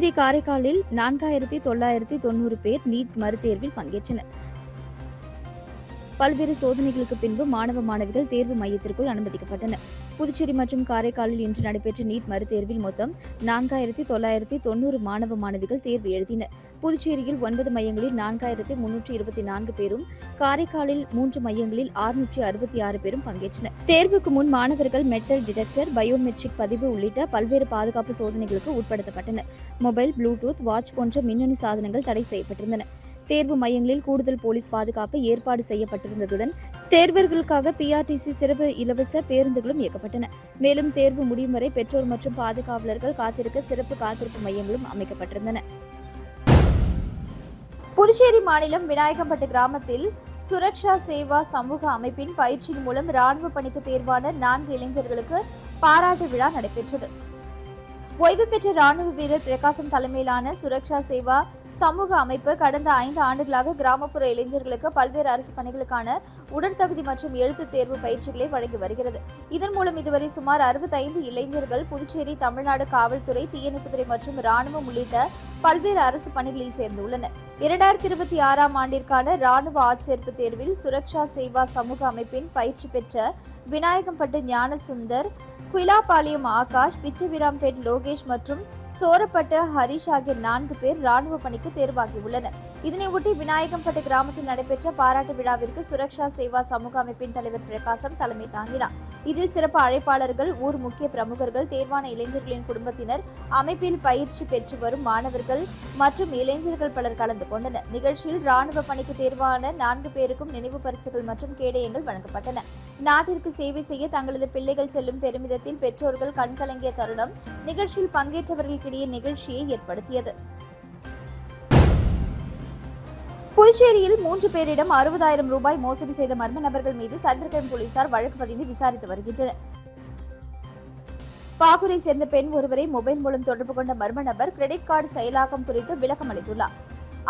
புதுச்சேரி காரைக்காலில் 4990 பேர் நீட் மறுதேர்வில் பங்கேற்றனர். பல்வேறு சோதனைகளுக்கு பின்பு மாணவ மாணவிகள் தேர்வு மையத்திற்குள் அனுமதிக்கப்பட்டனர். புதுச்சேரி மற்றும் காரைக்காலில் இன்று நடைபெற்ற நீட் மறுதேர்வில் மொத்தம் 4990 மாணவ மாணவிகள் தேர்வு எழுதினர். புதுச்சேரியில் 9 மையங்களில் 4324 பேரும், காரைக்காலில் 3 மையங்களில் 666 பேரும் பங்கேற்றனர். தேர்வுக்கு முன் மாணவர்கள் மெட்டல் டிடெக்டர், பயோமெட்ரிக் பதிவு உள்ளிட்ட பல்வேறு பாதுகாப்பு சோதனைகளுக்கு உட்படுத்தப்பட்டனர். மொபைல், ப்ளூடூத், வாட்ச் போன்ற மின்னணு சாதனங்கள் தடை செய்யப்பட்டிருந்தன. தேர்வு மையங்களில் கூடுதல் போலீஸ் பாதுகாப்பு ஏற்பாடு செய்யப்பட்டிருந்ததுடன் தேர்வர்களுக்காக பிஆர்டிசி சிறப்பு இலவச பேருந்துகளும் இயக்கப்பட்டன. மேலும் தேர்வு முடியும் வரை பெற்றோர் மற்றும் பாதுகாவலர்கள் காத்திருக்க சிறப்பு காத்திருப்பு மையங்களும் அமைக்கப்பட்டிருந்தன. புதுச்சேரி மாநிலம் விநாயகம்பட்டு கிராமத்தில் சுரக்ஷா சேவா சமூக அமைப்பின் பயிற்சியின் மூலம் ராணுவ பணிக்கு தேர்வான 4 இளைஞர்களுக்கு பாராட்டு விழா நடைபெற்றது. ஓய்வு பெற்ற ராணுவ வீரர் பிரகாசம் தலைமையிலான சுரக்ஷா சேவா சமூக அமைப்பு கடந்த 5 ஆண்டுகளாக கிராமப்புற இளைஞர்களுக்கு பல்வேறு அரசு பணிகளுக்கான உடற்தகுதி மற்றும் எழுத்து தேர்வு பயிற்சிகளை வழங்கி வருகிறது. இதன் மூலம் இதுவரை சுமார் 65 இளைஞர்கள் புதுச்சேரி, தமிழ்நாடு காவல்துறை, தீயணைப்புத்துறை மற்றும் ராணுவம் உள்ளிட்ட பல்வேறு அரசு பணிகளில் சேர்ந்துள்ளனர். 2026ஆம் ஆண்டிற்கான ராணுவ ஆட்சேர்ப்பு தேர்வில் சுரக்ஷா சேவா சமூக அமைப்பின் பயிற்சி பெற்ற விநாயகம்பட்டு ஞானசுந்தர், குயிலாபாளையம் ஆகாஷ், பிச்சைவிராம்பேட் லோகேஷ் மற்றும் சோரப்பட்டு ஹரிஷ் ஆகிய 4 பேர் ராணுவ பணிக்கு தேர்வாகியுள்ளனர். இதனையொட்டி விநாயகம்பட்டு கிராமத்தில் நடைபெற்ற பாராட்டு விழாவிற்கு சுரக்ஷா சேவா சமூக அமைப்பின் தலைவர் பிரகாசம் தலைமை தாங்கினார். இதில் சிறப்பு அழைப்பாளர்கள், ஊர் முக்கிய பிரமுகர்கள், தேர்வான இளைஞர்களின் குடும்பத்தினர், அமைப்பில் பயிற்சி பெற்று வரும் மாணவர்கள் மற்றும் இளைஞர்கள் பலர் கலந்து கொண்டனர். நிகழ்ச்சியில் ராணுவ பணிக்கு தேர்வான 4 பேருக்கும் நினைவு பரிசுகள் மற்றும் கேடயங்கள் வழங்கப்பட்டன. நாட்டிற்கு சேவை செய்ய தங்களது பிள்ளைகள் செல்லும் பெருமிதத்தில் பெற்றோர்கள் கண்கலங்கிய தருணம் நிகழ்ச்சியில் பங்கேற்றவர்களுக்கிடையே நிகழ்ச்சியை ஏற்படுத்தியது. புதுச்சேரியில் 3 பேரிடம் 60,000 ரூபாய் மோசடி செய்த மர்ம நபர்கள் மீது சைபர் கிரைம் போலீசார் வழக்கு பதிந்து விசாரித்து வருகின்றனர். பாகூரை சேர்ந்த பெண் ஒருவரை மொபைல் மூலம் தொடர்பு கொண்ட மர்ம நபர் கிரெடிட் கார்டு செயலாக்கம் குறித்து விளக்கம் அளித்துள்ளார்.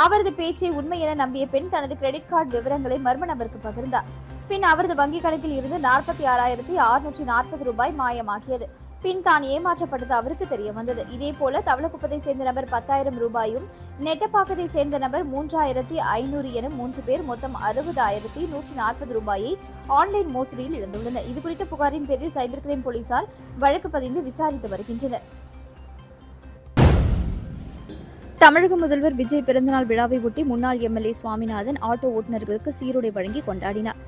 அவரது பேச்சை உண்மை என நம்பிய பெண் தனது கிரெடிட் கார்டு விவரங்களை மர்ம நபருக்கு பகிர்ந்தார். பின் அவரது வங்கிக் கணக்கில் இருந்து 46,640 ரூபாய் மாயமாகியது. பின் தான் ஏமாற்றப்பட்டது அவருக்கு தெரிய வந்தது. இதேபோல தவளக்குப்பத்தை சேர்ந்த நபர் 10,000 ரூபாயும், நெட்டப்பாக்கத்தை சேர்ந்த நபர் 3,500 என 3 பேர் மொத்தம் 60,140 ரூபாயை ஆன்லைன் மோசடியில் இழந்துள்ளனர். இதுகுறித்த புகாரின் பேரில் சைபர் கிரைம் போலீசார் வழக்கு பதிந்து விசாரித்து வருகின்றனர். தமிழக முதல்வர் விஜய் பிறந்தநாள் விழாவை ஒட்டி முன்னாள் எம்எல்ஏ சுவாமிநாதன் ஆட்டோ ஓட்டுநர்களுக்கு சீருடை வழங்கி கொண்டாடினார்.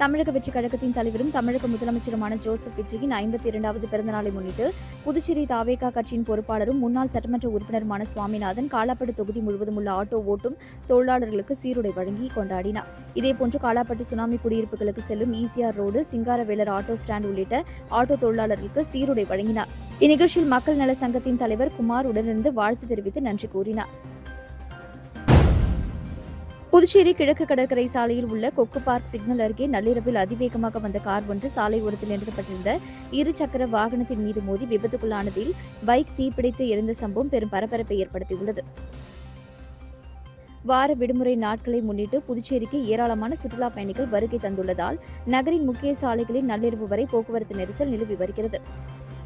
தமிழக வெற்றிக் கழகத்தின் தலைவரும் தமிழக முதலமைச்சருமான ஜோசப் விஜயின் 52வது பிறந்தநாளை முன்னிட்டு புதுச்சேரி தாவேகா கட்சியின் பொறுப்பாளரும் முன்னாள் சட்டமன்ற உறுப்பினருமான சுவாமிநாதன் காலாப்பட்டு தொகுதி முழுவதும் உள்ள ஆட்டோ ஓட்டும் தொழிலாளர்களுக்கு சீருடை வழங்கி கொண்டாடினார். இதேபோன்று காலாப்பட்டு சுனாமி குடியிருப்புகளுக்கு செல்லும் ECR road, Singaravelar auto stand உள்ளிட்ட ஆட்டோ தொழிலாளர்களுக்கு சீருடை வழங்கினார். இந்நிகழ்ச்சியில் மக்கள் நல சங்கத்தின் தலைவர் குமார் உடனிருந்து வாழ்த்து தெரிவித்து நன்றி கூறினார். புதுச்சேரி கிழக்கு கடற்கரை சாலையில் உள்ள கொக்கு பார்க் சிக்னல் அருகே நள்ளிரவில் அதிவேகமாக வந்த கார் ஒன்று சாலை ஓரத்தில் நிறுத்தப்பட்டிருந்த 2 சக்கர வாகனத்தின் மீது மோதி விபத்துக்குள்ளானதில் பைக் தீப்பிடித்து எரிந்த சம்பவம் பெரும் பரபரப்பை ஏற்படுத்தியுள்ளது. வார விடுமுறை நாட்களை முன்னிட்டு புதுச்சேரிக்கு ஏராளமான சுற்றுலா பயணிகள் வருகை தந்துள்ளதால் நகரின் முக்கிய சாலைகளில் நள்ளிரவு வரை போக்குவரத்து நெரிசல் நிலவி வருகிறது.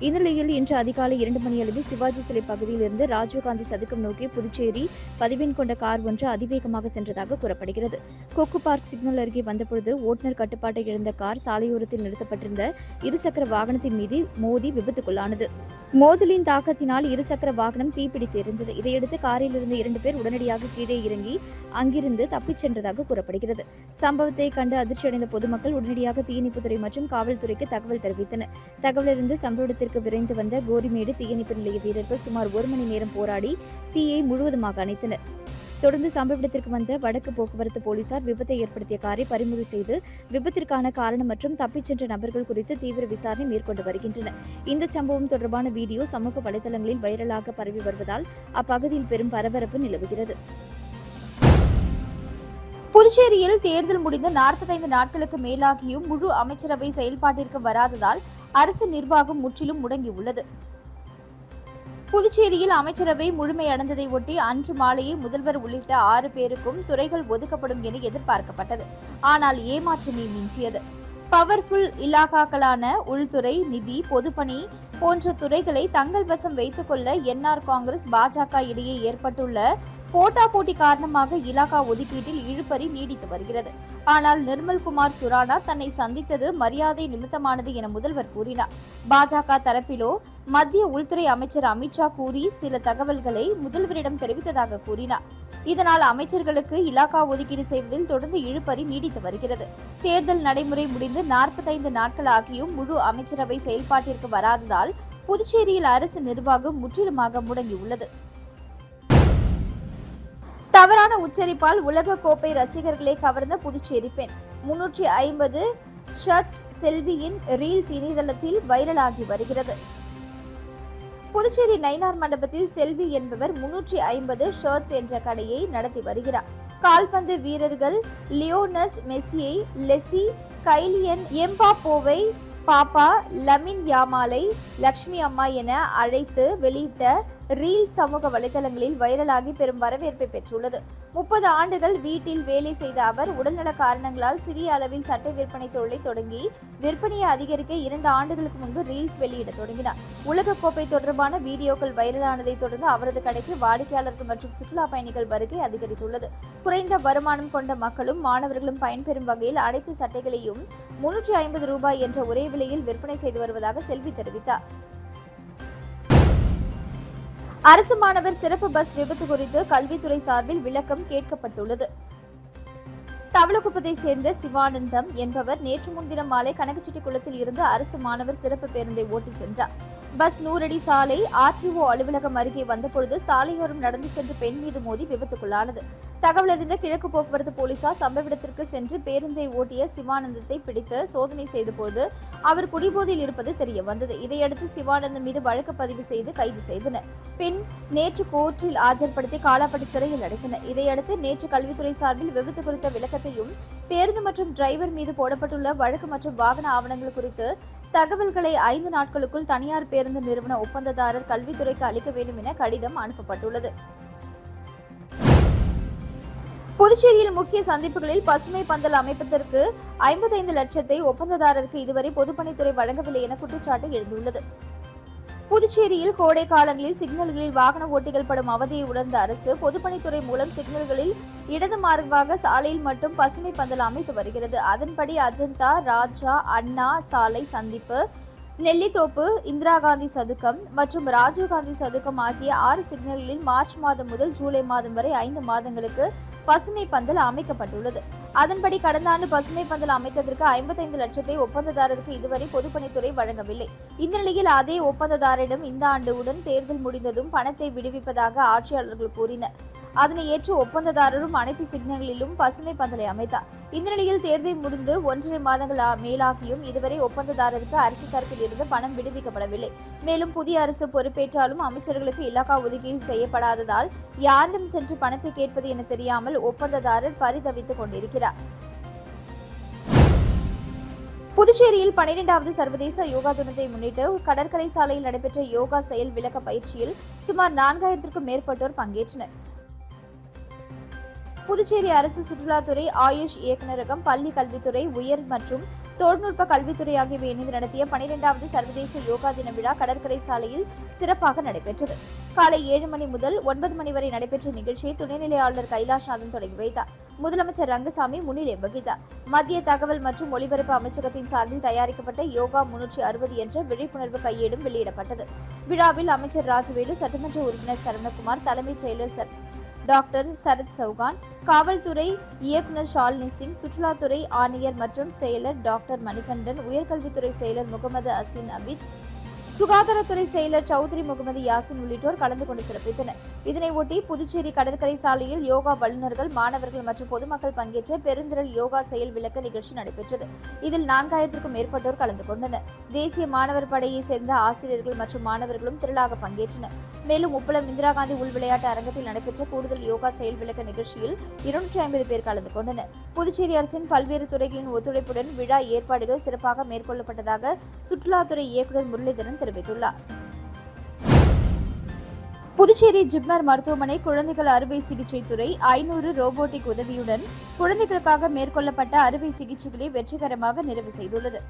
இந்நிலையில் இன்று அதிகாலை 2 மணியளவில் சிவாஜி சிலை பகுதியில் இருந்து ராஜீவ்காந்தி சதுக்கம் நோக்கி புதுச்சேரி பதிவெண் கொண்ட கார் ஒன்று அதிவேகமாக சென்றதாக கூறப்படுகிறது. கொக்கு பார்க் சிக்னல் அருகே வந்தபொழுது ஓட்டுநர் கட்டுப்பாட்டை இழந்த கார் சாலையோரத்தில் நிறுத்தப்பட்டிருந்த 2 சக்கர வாகனத்தின் மீது மோதி விபத்துக்குள்ளானது. மோதலின் தாக்கத்தினால் 2 சக்கர வாகனம் தீப்பிடித்து எரிந்தது. இதையடுத்து காரில் இருந்த 2 பேர் உடனடியாக கீழே இறங்கி அங்கிருந்து தப்பிச் சென்றதாக கூறப்படுகிறது. சம்பவத்தை கண்டு அதிர்ச்சியடைந்த பொதுமக்கள் உடனடியாக தீயணைப்புத்துறை மற்றும் காவல்துறைக்கு தகவல் தெரிவித்தனர். தகவலறிந்து சம்பவ இடத்திற்கு விரைந்து வந்த கோரிமேடு தீயணைப்பு நிலைய வீரர்கள் சுமார் 1 மணி நேரம் போராடி தீயை முழுவதுமாக அணைத்தனர். தொடர்ந்து சம்பவ இடத்திற்கு வந்த வடக்கு போக்குவரத்து போலீசார் விபத்தை ஏற்படுத்திய காரை பறிமுதல் செய்து விபத்திற்கான காரணம் மற்றும் தப்பிச் சென்ற நபர்கள் குறித்து தீவிர விசாரணை மேற்கொண்டு வருகின்றனர். இந்த சம்பவம் தொடர்பான வீடியோ சமூக வலைதளங்களில் வைரலாக பரவி வருவதால் அப்பகுதியில் பெரும் பரபரப்பு நிலவுகிறது. புதுச்சேரியில் தேர்தல் முடிந்து 45 நாட்களுக்கு மேலாகியும் முழு அமைச்சரவை செயல்பாட்டிற்கு வராததால் அரசு நிர்வாகம் முற்றிலும் முடங்கியுள்ளது. புதுச்சேரியில் அமைச்சரவை முழுமையடைந்ததை ஒட்டி அன்று மாலையே முதல்வர் உள்ளிட்ட 6 பேருக்கும் துறைகள் ஒதுக்கப்படும் என எதிர்பார்க்கப்பட்டது. ஆனால் ஏமாற்றமே மிஞ்சியது. பவர்ஃபுல் இலாகாக்களான உள்துறை, நிதி, பொதுப்பணி போன்ற துறைகளை தங்கள் வசம் வைத்துக் கொள்ள என்ஆர் காங்கிரஸ் பாஜக இடையே ஏற்பட்டுள்ள போட்டி காரணமாக இலாகா ஒதுக்கீட்டில் இழுபறி நீடித்து வருகிறது. ஆனால் நிர்மல்குமார் சுரானா தன்னை சந்தித்தது மரியாதை நிமித்தமானது என முதல்வர் கூறினார். பாஜக தரப்பிலோ மத்திய உள்துறை அமைச்சர் அமித்ஷா கூறி சில தகவல்களை முதல்வரிடம் தெரிவித்ததாக கூறினார். இதனால் அமைச்சர்களுக்கு இலாகா ஒதுக்கீடு செய்வதில் தொடர்ந்து இழுபறி நீடித்து வருகிறது. தேர்தல் நடைமுறை முடிந்து 45 நாட்கள் ஆகியும் முழு அமைச்சரவை செயல்பாட்டிற்கு வராததால் புதுச்சேரியில் அரசு நிர்வாகம் முற்றிலுமாக முடங்கியுள்ளது. தவறான உச்சரிப்பால் உலக கோப்பை ரசிகர்களை கவர்ந்த புதுச்சேரி பெண் 350 ஷர்ட்ஸ் செல்வியின் ரீல்ஸ் இணையதளத்தில் வைரலாகி வருகிறது. புதுச்சேரி நயினார் மண்டபத்தில் செல்வி என்பவர் 350 ஷர்ட்ஸ் என்ற கடையை நடத்தி வருகிறார். கால்பந்து வீரர்கள் லியோனஸ் மெஸ்ஸியை லெசி, கைலியன் எம்பாப்போவை பாப்பா, லமின் யாமாலை லக்ஷ்மி அம்மா என அழைத்து வெளியிட்ட ரீல் சமூக வலைதளங்களில் வைரலாகி பெரும் வரவேற்பை பெற்றுள்ளது. 30 ஆண்டுகள் வீட்டில் வேலை செய்த அவர் உடல்நல காரணங்களால் சிறிய அளவில் சட்டை விற்பனை தொழிலை தொடங்கி விற்பனையை அதிகரிக்க 2 ஆண்டுகளுக்கு முன்பு ரீல்ஸ் வெளியிட தொடங்கினார். உலகக்கோப்பை தொடர்பான வீடியோக்கள் வைரலானதை தொடர்ந்து அவரது கடைக்கு வாடிக்கையாளர்கள் மற்றும் சுற்றுலா பயணிகள் வருகை அதிகரித்துள்ளது. குறைந்த வருமானம் கொண்ட மக்களும் மாணவர்களும் பயன்பெறும் வகையில் அனைத்து சட்டைகளையும் 350 ரூபாய் என்ற ஒரே விலையில் விற்பனை செய்து வருவதாக செல்வி தெரிவித்தார். அரசு மாணவர் சிறப்பு பஸ் விபத்து குறித்து கல்வித்துறை சார்பில் விளக்கம் கேட்கப்பட்டுள்ளது. தவளக்குப்பத்தை சேர்ந்த சிவானந்தம் என்பவர் நேற்று முன்தினம் மாலை கனகச்செட்டிக்குளத்தில் இருந்து அரசு மாணவர் சிறப்பு பேருந்தை ஓட்டி சென்றார். பஸ் 100 அடி சாலை ஆர்டிஓ அலுவலகம் அருகே வந்தபொழுது சாலையோரம் நடந்து சென்ற பெண் மீது மோதி விபத்துக்குள்ளானது. தகவல் அறிந்த கிழக்கு போக்குவரத்து போலீசார் சம்பவ இடத்திற்கு சென்று பேருந்தை ஓட்டிய சிவானந்தத்தை பிடித்து சோதனை செய்தபோது அவர் குடிபோதையில் இருப்பது தெரிய வந்தது. இதையடுத்து சிவானந்தம் மீது வழக்கு பதிவு செய்து கைது செய்தனர். பின் நேற்று கோர்ட்டில் ஆஜர்படுத்தி காலாப்பட்டு சிறையில் அடைத்தனர். இதையடுத்து நேற்று கல்வித்துறை சார்பில் விபத்து குறித்த விளக்கத்தையும் பேருந்து மற்றும் டிரைவர் மீது போடப்பட்டுள்ள வழக்கு மற்றும் வாகன ஆவணங்கள் குறித்து தகவல்களை 5 நாட்களுக்குள் தனியார் பேருந்து நிறுவன ஒப்பந்ததாரர் கல்வித்துறைக்கு அளிக்க வேண்டும் என கடிதம் அனுப்பப்பட்டுள்ளது. புதுச்சேரியில் முக்கிய சந்திப்புகளில் பசுமை பந்தல் அமைப்பதற்கு 55 லட்சத்தை ஒப்பந்ததாரருக்கு இதுவரை பொதுப்பணித்துறை வழங்கவில்லை என குற்றச்சாட்டு எழுந்துள்ளது. புதுச்சேரியில் கோடை காலங்களில் சிக்னல்களில் வாகன ஓட்டிகள் படும் அவதியை உணர்ந்த அரசு பொதுப்பணித்துறை மூலம் சிக்னல்களில் இடது மார்பாக சாலையில் மட்டும் பசுமை பந்தல் அமைத்து வருகிறது. அதன்படி அஜந்தா, ராஜா, அண்ணா சாலை சந்திப்பு, நெல்லித்தோப்பு, இந்திரா காந்தி சதுக்கம் மற்றும் ராஜீவ்காந்தி சதுக்கம் ஆகிய 6 சிக்னல்களில் மார்ச் மாதம் முதல் ஜூலை மாதம் வரை 5 மாதங்களுக்கு பசுமை பந்தல் அமைக்கப்பட்டுள்ளது. அதன்படி கடந்த ஆண்டு பசுமை பந்தல் அமைத்ததற்கு 55 லட்சத்தை ஒப்பந்ததாரருக்கு இதுவரை பொதுப்பணித்துறை வழங்கவில்லை. இந்த நிலையில் அதே ஒப்பந்ததாரரிடம் இந்த ஆண்டுடன் தேர்தல் முடிந்ததும் பணத்தை விடுவிப்பதாக ஆட்சியாளர்கள் கூறினர். அதனை ஏற்று ஒப்பந்ததாரரும் அனைத்து சிக்னல்களிலும் பசுமை பந்தலை அமைத்தார். இந்த நிலையில் தேர்தல் முடிந்து 1.5 மாதங்கள் மேலாகியும் இதுவரை ஒப்பந்ததாரருக்கு அரசு தரப்பில் இருந்து பணம் விடுவிக்கப்படவில்லை. மேலும் புதிய அரசு பொறுப்பேற்றாலும் அமைச்சர்களுக்கு இலாகா ஒதுக்கீடு செய்யப்படாததால் யாரிடம் சென்று பணத்தை கேட்பது என தெரியாமல் ஒப்பந்ததாரர் பரிதவித்துக் கொண்டிருக்கிறார். புதுச்சேரியில் 12வது சர்வதேச யோகா தினத்தை முன்னிட்டு கடற்கரை சாலையில் நடைபெற்ற யோகா செயல் விளக்க பயிற்சியில் சுமார் 4000க்கும் மேற்பட்டோர் பங்கேற்றனர். புதுச்சேரி அரசு சுற்றுலாத்துறை, ஆயுஷ் இயக்குநரகம், பள்ளி கல்வித்துறை, உயர் மற்றும் தொழில்நுட்ப கல்வித்துறை ஆகியவை இணைந்து நடத்திய 12வது சர்வதேச யோகா தின விழா கடற்கரை சாலையில் சிறப்பாக நடைபெற்றது. காலை 7 மணி முதல் 9 மணி வரை நடைபெற்ற நிகழ்ச்சியை துணைநிலை ஆளுநர் கைலாஷ்நாதன் தொடங்கி வைத்தார். முதலமைச்சர் ரங்கசாமி முன்னிலை வகித்தார். மத்திய தகவல் மற்றும் ஒலிபரப்பு அமைச்சகத்தின் சார்பில் தயாரிக்கப்பட்ட யோகா 360 என்ற விழிப்புணர்வு கையேடும் வெளியிடப்பட்டது. விழாவில் அமைச்சர் ராஜவேலு, சட்டமன்ற உறுப்பினர் சரவணகுமார், தலைமைச் செயலர் டாக்டர் சரத் சௌகான், காவல்துறை இயக்குநர் ஷாலினி சிங், சுற்றுலாத்துறை ஆணையர் மற்றும் செயலர் டாக்டர் மணிகண்டன், உயர்கல்வித்துறை செயலர் முகமது அசீன் அபித், சுகாதாரத்துறை செயலர் சௌத்ரி முகமது யாசின் உள்ளிட்டோர் கலந்து கொண்டு சிறப்பித்தனர். இதனையொட்டி புதுச்சேரி கடற்கரை சாலையில் யோகா வல்லுநர்கள், மாணவர்கள் மற்றும் பொதுமக்கள் பங்கேற்ற பெருந்திரள் யோகா செயல் விளக்க நிகழ்ச்சி நடைபெற்றது. இதில் 4000க்கும் மேற்பட்டோர் கலந்து கொண்டனர். தேசிய மாணவர் படையை சேர்ந்த ஆசிரியர்கள் மற்றும் மாணவர்களும் திரளாக பங்கேற்றனர். மேலும் உப்பளம் இந்திரா காந்தி உள் விளையாட்டு அரங்கத்தில் நடைபெற்ற கூடுதல் யோகா செயல் விளக்க நிகழ்ச்சியில் 250 பேர் கலந்து கொண்டனர். புதுச்சேரி அரசின் பல்வேறு துறைகளின் ஒத்துழைப்புடன் விழா ஏற்பாடுகள் சிறப்பாக மேற்கொள்ளப்பட்டதாக சுற்றுலாத்துறை இயக்குநர் முரளிதரன் தெரிவித்துள்ளார். புதுச்சேரி ஜிப்மர் மருத்துவமனை குழந்தைகள் அறுவை சிகிச்சை துறை 500 ரோபோட்டிக் உதவியுடன் குழந்தைகளுக்காக மேற்கொள்ளப்பட்ட அறுவை சிகிச்சைகளை வெற்றிகரமாக நிறைவு செய்துள்ளது.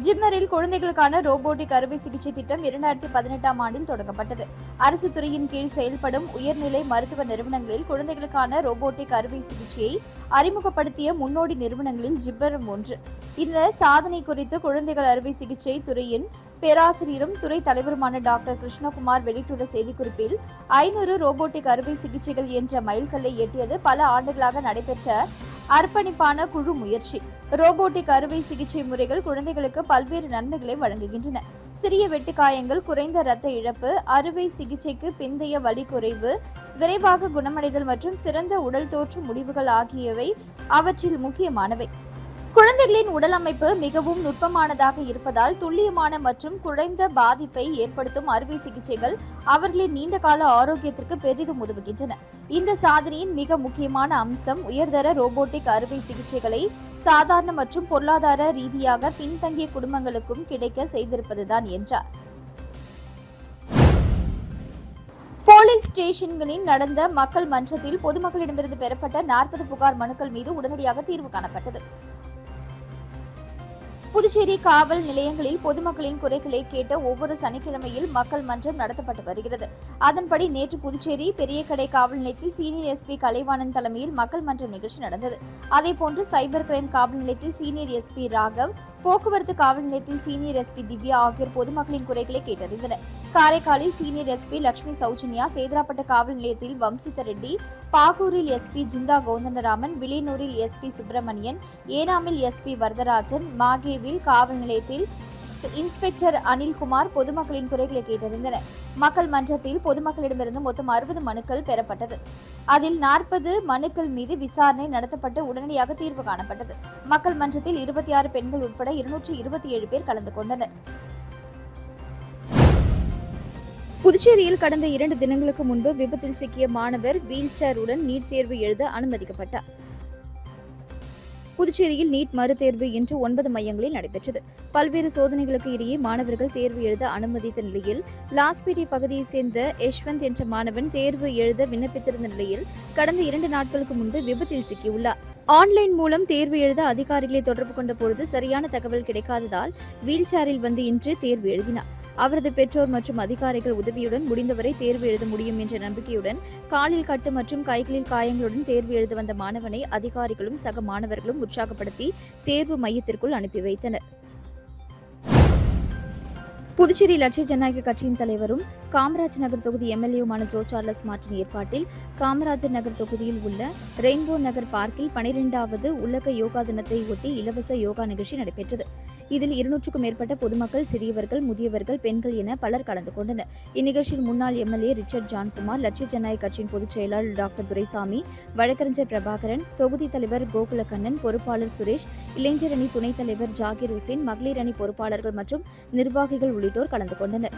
ஜிப்மரில் குழந்தைகளுக்கான ரோபோட்டிக் அறுவை சிகிச்சை திட்டம் 2018ஆம் ஆண்டில் தொடங்கப்பட்டது. அரசு துறையின் கீழ் செயல்படும் உயர்நிலை மருத்துவ நிறுவனங்களில் குழந்தைகளுக்கான ரோபோட்டிக் அறுவை சிகிச்சையை அறிமுகப்படுத்திய முன்னோடி நிறுவனங்களில் ஜிப்மரும் ஒன்று. இந்த சாதனை குறித்து குழந்தைகள் அறுவை சிகிச்சை துறையின் பேராசிரியரும் துறை தலைவருமான டாக்டர் கிருஷ்ணகுமார் வெளியிட்டுள்ள செய்திக்குறிப்பில் 500 ரோபோட்டிக் அறுவை சிகிச்சைகள் என்ற மைல்கல்லை எட்டியது பல ஆண்டுகளாக நடைபெற்ற அர்ப்பணிப்பான குழு முயற்சி. ரோபோட்டிக் அறுவை சிகிச்சை முறைகள் குழந்தைகளுக்கு பல்வேறு நன்மைகளை வழங்குகின்றன. சிறிய வெட்டுக்காயங்கள், குறைந்த இரத்த இழப்பு, அறுவை சிகிச்சைக்கு பிந்தைய வலி குறைவு, விரைவாக குணமடைதல் மற்றும் சிறந்த உடல் தோற்ற முடிவுகள் ஆகியவை அவற்றில் முக்கியமானவை. குழந்தைகளின் உடல் அமைப்பு மிகவும் நுட்பமானதாக இருப்பதால் துல்லியமான மற்றும் குறைந்த பாதிப்பை ஏற்படுத்தும் அறுவை சிகிச்சைகள் அவர்களின் நீண்டகால ஆரோக்கியத்திற்கு பெரிதும் உதவுகின்றன. இந்த சாதனையின் மிக முக்கியமான அம்சம் உயர்தர ரோபோட்டிக் அறுவை சிகிச்சைகளை சாதாரண மற்றும் பொருளாதார ரீதியாக பின்தங்கிய குடும்பங்களுக்கும் கிடைக்க செய்திருப்பதுதான் என்றார். போலீஸ் ஸ்டேஷன்களில் நடந்த மக்கள் மன்றத்தில் பொதுமக்களிடமிருந்து பெறப்பட்ட 40 புகார் மனுக்கள் மீது உடனடியாக தீர்வு காணப்பட்டது. புதுச்சேரி காவல் நிலையங்களில் பொதுமக்களின் குறைகளை கேட்ட ஒவ்வொரு சனிக்கிழமையில் மக்கள் மன்றம் நடத்தப்பட்டு வருகிறது. அதன்படி நேற்று புதுச்சேரி பெரியகடை காவல் நிலையத்தில் சீனியர் எஸ்பி கலைவாணன் தலைமையில் மக்கள் மன்றம் நிகழ்ச்சி நடந்தது. அதேபோன்று சைபர் கிரைம் காவல் நிலையத்தில் சீனியர் எஸ்பி ராகவ், போக்குவரத்து காவல் நிலையத்தில் சீனியர் எஸ்பி திவ்யா ஆகியோர் பொதுமக்களின் குறைகளை கேட்டறிந்தனர். காரைக்காலில் சீனியர் எஸ்பி லட்சுமி சௌஜன்யா, சேதராப்பட்ட காவல் நிலையத்தில் வம்சித ரெட்டி, பாகூரில் எஸ்பி ஜிந்தா கோந்தண்டராமன், வில்லியனூரில் எஸ்பி சுப்பிரமணியன், ஏனாமில் எஸ்பி வரதராஜன், மாகேவில் காவல் நிலையத்தில் இன்ஸ்பெக்டர் அனில்குமார் பொதுமக்களின் குறைகளை கேட்டறிந்தனர். மக்கள் மன்றத்தில் பொதுமக்களிடமிருந்து மொத்தம் 60 மனுக்கள் பெறப்பட்டது. அதில் 40 மனுக்கள் மீது விசாரணை நடத்தப்பட்டு உடனடியாக தீர்வு காணப்பட்டது. மக்கள் மன்றத்தில் 26 பெண்கள் உட்பட 227 பேர் கலந்து கொண்டனர். புதுச்சேரியில் கடந்த 2 தினங்களுக்கு முன்பு விபத்தில் சிக்கிய மாணவர் வீல் சேருடன் நீட் தேர்வு எழுத அனுமதிக்கப்பட்டார். புதுச்சேரியில் நீட் மறுதேர்வு இன்று 9 மையங்களில் நடைபெற்றது. பல்வேறு சோதனைகளுக்கு இடையே மாணவர்கள் தேர்வு எழுத அனுமதித்த நிலையில் லாஸ்பேட்டை பகுதியைச் சேர்ந்த யஷ்வந்த் என்ற மாணவன் தேர்வு எழுத விண்ணப்பித்திருந்த நிலையில் கடந்த 2 நாட்களுக்கு முன்பு விபத்தில் சிக்கியுள்ளார். ஆன்லைன் மூலம் தேர்வு எழுத அதிகாரிகளை தொடர்பு கொண்ட பொழுது சரியான தகவல் கிடைக்காததால் வீல் சேரில் வந்து இன்று தேர்வு எழுதினார். அவரது பெற்றோர் மற்றும் அதிகாரிகள் உதவியுடன் முடிந்தவரை தேர்வு எழுத முடியும் என்ற நம்பிக்கையுடன் காலில் கட்டு மற்றும் கைகளில் காயங்களுடன் தேர்வு எழுத வந்த மாணவனை அதிகாரிகளும் சக மாணவர்களும் உற்சாகப்படுத்தி தேர்வு மையத்திற்குள் அனுப்பி வைத்தனர். புதுச்சேரி லட்சிய ஜனநாயக கட்சியின் தலைவரும் காமராஜ் நகர் தொகுதி எம்எல்ஏவுமான ஜோ சார்லஸ் மார்ட்டின் ஏற்பாட்டில் காமராஜர் நகர் தொகுதியில் உள்ள ரெயின்போ நகர் பார்க்கில் 12வது உலக யோகா தினத்தை ஒட்டி இலவச யோகா நிகழ்ச்சி நடைபெற்றது. இதில் 200க்கும் மேற்பட்ட பொதுமக்கள், சிறியவர்கள், முதியவர்கள், பெண்கள் என பலர் கலந்து கொண்டனர். இந்நிகழ்ச்சியில் முன்னாள் எம்எல்ஏ ரிச்சர்ட் ஜான்குமார், லட்சிய ஜனநாயக கட்சியின் பொதுச் செயலாளர் டாக்டர் துரைசாமி, வழக்கறிஞர் பிரபாகரன், தொகுதி தலைவர் கோகுலக்கண்ணன், பொறுப்பாளர் சுரேஷ், இளைஞர் அணி துணைத் தலைவர் ஜாகிர் ஹுசேன், மகளிர் அணி பொறுப்பாளர்கள் மற்றும் நிர்வாகிகள் உள்ளிட்டோர் கலந்து கொண்டனர்.